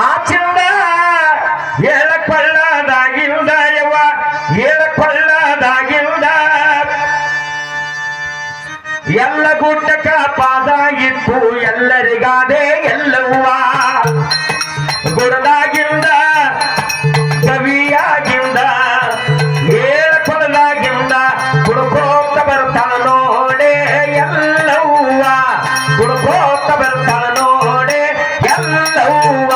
ಆಚಿಂದ ಹೇಳಕೊಳ್ಳದಾಗಿಂದ ಯವ್ವ ಹೇಳಕೊಳ್ಳದಾಗಿಂದ ಎಲ್ಲ ಗುಡ್ಡಕ ಪಾದ ಇತ್ತು ಎಲ್ಲರಿಗಾದೆ ಎಲ್ಲವ್ವ ಗುಡದಾಗಿಂದ ಕವಿಯಾಗಿಂದ ಹೇಳ್ಕೊಳ್ಳದಾಗಿಂದ ಕುಡ್ಕೋತ ಬರ್ತಾಳ ನೋಡೆ ಎಲ್ಲವ್ವ ಕುಡ್ಕೋತ ಬರ್ತಾಳ ನೋಡೆ ಎಲ್ಲವ್ವ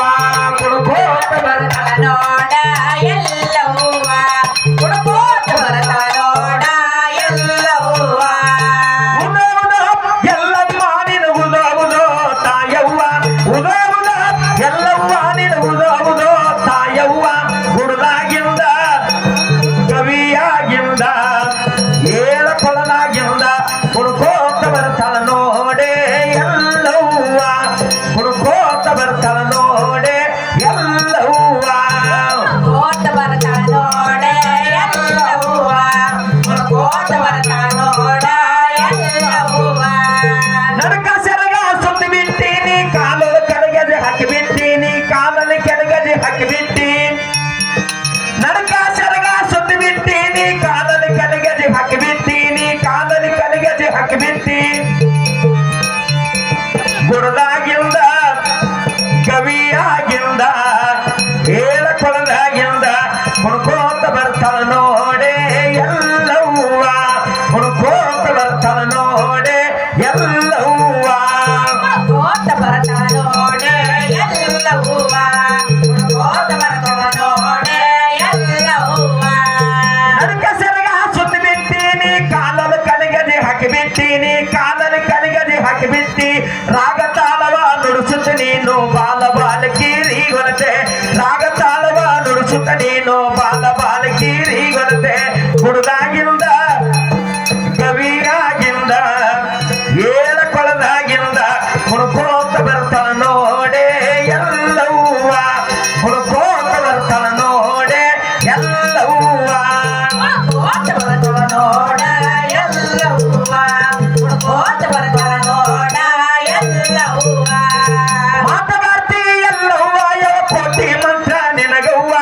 ಕುಡ್ಕೋತ ಬರ್ತಾಳ ನೋಡ ಎಲ್ಲವ್ವ ಕುಡ್ಕೋತ ಬರ್ತಾಳ ನೋಡ ಎಲ್ಲವ್ವ ಎಲ್ಲಮ್ಮ ನಿನಗುದೋ ಉದೋ ತಾಯವ್ವ ಉದೋ ಉದ ಎಲ್ಲವ್ವ ನಿನಗುದೋ ಉದೋ ತಾಯವ್ವ ಗುಡದಾಗಿಂದ ಕವಿಯಾಗಿಂದ ಹೇಳ್ಕೊಳ್ಳಲಾಗಿಂದ ಕುಡ್ಕೋತ ಬರ್ತಾಳ ನೋಡೆ ಎಲ್ಲವ್ವ ಕುಡ್ಕೋತ ಬರ್ತಾಳ ನೋಡೆ ಎಲ್ಲವ್ವ ಕೋತ ಬರ್ತಾಳ ನೋಡ ಎಲ್ಲವ್ವ ಕುಡ್ಕೋತ ಬರ್ತಾಳ ನೋಡ ಎಲ್ಲವ್ವ ನಡಕ ಸೆರಗ ಸುತ್ತಿ ಬಿಟ್ಟೀನಿ ಕಾಲಲ್ಲಿ ಕೆಳಗದೆ ಹಾಕಿ ಬಿಟ್ಟೀನಿ ಕಾಲಲ್ಲಿ ಕೆಳಗದೆ ಹಾಕಿ ಬಿಟ್ಟಿ ನಡಕ ಸೆರಗ ಸುತ್ತಿ ಬಿಟ್ಟೀನಿ ಕಾಲಲ್ಲಿ ಕೆಳಗದೆ ಹಾಕಿ ಬಿಟ್ಟೀನಿ ಕಾಲಲ್ಲಿ ಕೆಳಗದೆ ಹಾಕಿ ಬಿಟ್ಟಿ ಗುಡದಾಗಿಂದ ಕವಿಯಾಗಿಂದ ಹೇಳ್ಕೊಳ್ಳದಾಗಿಂದ ಹುಡ್ಕೋತ ಬರ್ತಾಳ ನೋಡೆ ಎಲ್ಲವ್ವ ಹುಡ್ಕೋತ ಬರ್ತಾಳ ನೋಡೆ ಎಲ್ಲವ್ವ ಕೋತ ಬರ್ತಾಳ ನೋಡ ಎಲ್ಲವ್ವ ಕುಡ್ಕೋತ ಬರ್ತಾಳ ನೋಡ ಎಲ್ಲವ್ವ ನಡಕ ಸೆರಗ ಸುತ್ತಿ ಬಿಟ್ಟೀನಿ ಕಾಲಲ್ಲಿ ಕಲಿಗದೆ ಹಾಕಿ ಬಿಟ್ಟೀನಿ ಕಾಲಲ್ಲಿ ಕಲಿಗದೆ ಹಾಕಿ ಬಿಟ್ಟಿ ರಾಗ ತಾಳವ ನುಡಿಸುತ್ತ ನೀನು ಬಾಲ ಬಾಲಕೀರಿ ಗೊರತೆ ರಾಗ ತಾಳವ ನುಡಿಸುತ್ತ ನೀನು ಬಾಲ ಬಾಲಕೀರಿ ಗೊರತೆ ಗುಡದಾಗಿಂದ ಕವಿಯಾಗಿಂದ ಹೇಳ್ಕೊಳ್ಳದಾಗಿಂದ ಹುಡ್ಕೋತ ಬರ್ತಾಳ ನೋಡೆ ಎಲ್ಲವ್ವ ಹುಡ್ಕೋತ ಬರ್ತಾಳ ನೋಡೆ ಎಲ್ಲವ್ವ ಕೋತ ಬರ್ತಾಳ ನೋಡ ಎಲ್ಲವ್ವ ಕುಡ್ಕೋತ ಬರ್ತಾಳ ನೋಡ ಎಲ್ಲವ್ವ ಮಾತಗಾರ್ತಿ ಎಲ್ಲವ್ವ ಯಾವ ಕೋಟಿ ಮಂತ್ರ ನಿನಗವ್ವ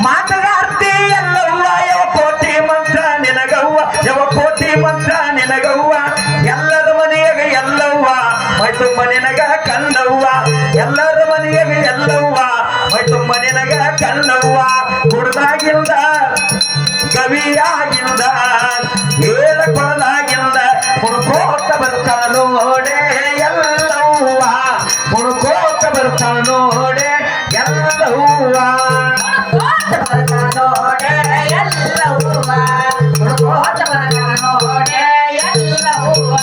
ಮಾತಗಾರ್ತಿ ಎಲ್ಲವ್ವ ಯಾವ ಕೋಟಿ ಮಂತ್ರ ನಿನಗವ್ವ ಯಾವ ಕೋಟಿ ಮಂತ್ರ ನಿನಗವ್ವ ಎಲ್ಲರ ಮನೆಯಾಗ ಎಲ್ಲವ್ವ ಮೈತುಂಬ ನಿನಗ ಕಣ್ಣವ್ವ ಎಲ್ಲರ ಮನೆಯಾಗ ಎಲ್ಲವ್ವ ಮೈತುಂಬ ನಿನಗ ಕಣ್ಣವ್ವ ಗುಡದಾಗಿಂದ ಕವಿಯಾಗಿಂದ ಹೇಳ್ಕೊಳ್ಳದಾಗಿಂದ ಹುಡ್ಕೋತ ಬರ್ತಾಳ ನೋಡೆ ಎಲ್ಲವ್ವ ಹುಡ್ಕೋತ ಬರ್ತಾಳ ನೋಡೆ ಎಲ್ಲವ್ವ ಕೋತ ಬರ್ತಾಳ ನೋಡ ಎಲ್ಲವ್ವ ಕುಡ್ಕೋತ ಬರ್ತಾಳ ನೋಡ ಎಲ್ಲವ್ವ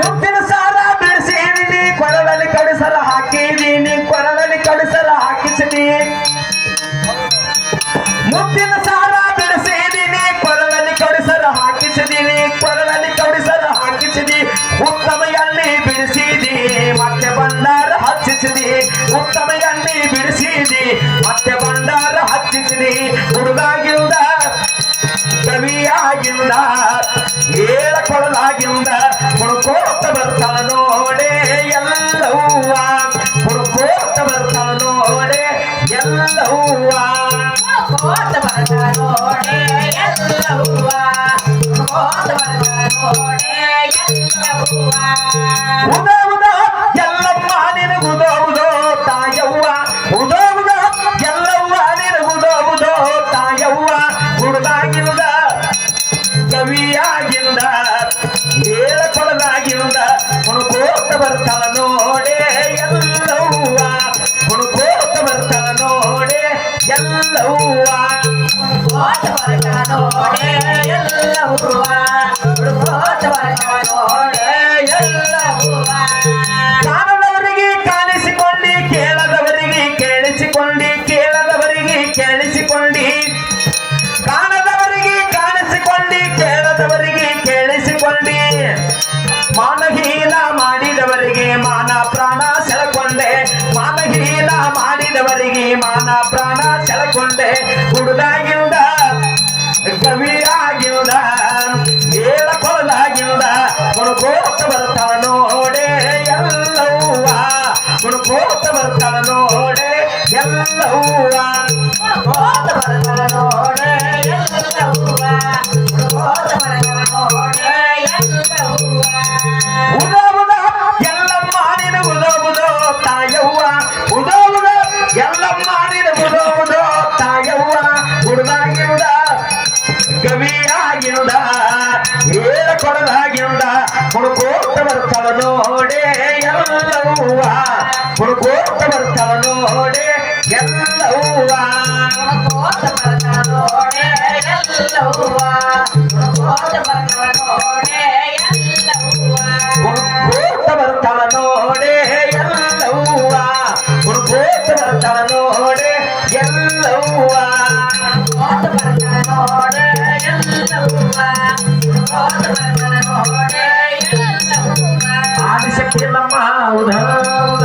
ಮುತ್ತಿನ ಸಾರ ಬಿಡಿಸಿದೀನಿ ಕೊರಳಲ್ಲಿ ಕಡಿಸಲ ಹಾಕಿದೀನಿ ಕೊರಳಲ್ಲಿ ಕಡಿಸಲ ಹಾಕಿಸಿದಿ ಮುತ್ತಿನ ಸಾರ ಬಿಡಿಸಿದೀನಿ ಕೊರಳಲ್ಲಿ ಕಡಿಸಲ ಹಾಕಿಸಿದೀನಿ ಕೊರಳಲ್ಲಿ ಕಡಿಸಲ ಹಾಕಿಸಿದಿ ಉತ್ತಮ ಎಣ್ಣೆ ಬಿಡಿಸಿದಿ ಮತ್ತೆ ಭಂಡಾರ ಹಚ್ಚಿಸಿದಿ ಉತ್ತಮ ಎಣ್ಣೆ ಬಿಡಿಸಿದಿ ಮತ್ತೆ ಭಂಡಾರ ಹಚ್ಚಿಸಿದಿ ಹುಡುಗಾಗಿಂದ ಕವಿಯಾಗಿಂದ ಹೇಳ್ಕೊಳ್ಳಲಾಗಿಂದ ಹುಡ್ಕೋತ ಬರ್ತಾಳ ನೋಡೆ ಎಲ್ಲವ್ವ ಹುಡ್ಕೋತ ಬರ್ತಾಳ ನೋಡೆ ಎಲ್ಲವ್ವ ಕೋತ ಬರ್ತಾಳ ನೋಡ ಎಲ್ಲವ್ವ ಕುಡ್ಕೋತ ಬರ್ತಾಳ ನೋಡ ಎಲ್ಲವ್ವ ಉದ ಉದ ಎಲ್ಲಮ್ಮ ನಿನಗುದೋ ಉದೋ ತಾಯವ್ವ ಉದೋ ಉದ ಎಲ್ಲವ್ವ ನಿನಗುದೋ ಉದೋ ತಾಯವ್ವ ಹುಡುಗಾಗಿಂದ ಕವಿಯಾಗಿಂದ ಹೇಳ್ಕೊಳ್ಳದಾಗಿಂದ ಹುಡ್ಕೋತ ಬರ್ತಾಳ ನೋಡೆ ಎಲ್ಲವ್ವ ಹುಡ್ಕೋತ ಬರ್ತಾಳ ನೋಡೆ ಎಲ್ಲವ್ವ ಕೋತ ಬರ್ತಾಳ ನೋಡ ಎಲ್ಲವ್ವ ಕುಡ್ಕೋತ ಬರ್ತಾಳ ನೋಡ ಎಲ್ಲವ್ವ ಕಾಣದವರಿಗೆ ಕಾಣಿಸಿಕೊಂಡಿ ಕೇಳದವರಿಗೆ ಕೇಳಿಸಿಕೊಂಡಿ ಕೇಳದವರಿಗೆ ಕೇಳಿಸಿಕೊಂಡಿ ಕಾಣದವರಿಗೆ ಕಾಣಿಸಿಕೊಂಡಿ ಕೇಳದವರಿಗೆ ಕೇಳಿಸಿಕೊಂಡಿ ಮಾನಹೀನ ಮಾಡಿದವರಿಗೆ ಮಾನ ಪ್ರಾಣ ಸೆಳಕೊಂಡೆ ಮಾನಹೀನ ಮಾಡಿದವರಿಗೆ ಮಾನ ಪ್ರಾಣ ಸೆಳಕೊಂಡೆ ಹುಡುಗಾಗಿಂದ ಕವಿಯಾಗಿಂದ ಬರ್ತಾಳ ನೋಡೆ ಎಲ್ಲವ್ವ ಕೋತ ಬರ್ತಾಳ ನೋಡೆ ಎಲ್ಲವ್ವ ಕೋತ ಬರ್ತಾಳ ನೋಡೆ ಎಲ್ಲವ್ವ ಉದ ಉದ ಎಲ್ಲಮ್ಮ ನೀನು ಉದ ಉದ ತಾಯವ್ವ ಉದ ಉದ ಎಲ್ಲಮ್ಮ ನೀನು ಉದ ಉದ ತಾಯವ್ವ ಹುಡುಗಾಗಿರುದ ಕವಿಯಾಗಿರುದ ಏಳ ಕೊಡದಾಗಿರುದ ಹುಡುಕೋತ ಬರ್ತಾಳ ನೋಡೆ ಎಲ್ಲವ್ವ ಹುಡುಕೋತ ಬರ್ತಾಳ ನೋಡೆ ಎಲ್ಲವ್ವ ಕೋತ ಬರ್ತಾಳ ನೋಡೆ ಎಲ್ಲವ್ವ ಕೋತ ಬರ್ತಾಳ ನೋಡೆ ಎಲ್ಲವ್ವ ಹುಡುಕೋತ ಬರ್ತಾಳ ನೋಡೆ ಎಲ್ಲವ್ವ ಹುಡುಕೋತ ಬರ್ತಾಳ ನೋಡೆ ಎಲ್ಲವ್ವ ಕೋತ ಬರ್ತಾಳ ನೋಡೆ ಎಲ್ಲವ್ವ ಕೋತ ಬರ್ತಾಳ ನೋಡೆ ಎಲ್ಲವ್ವ ಆದಿಶಕ್ತಿ ನಮ್ಮ ಉದ ಉದ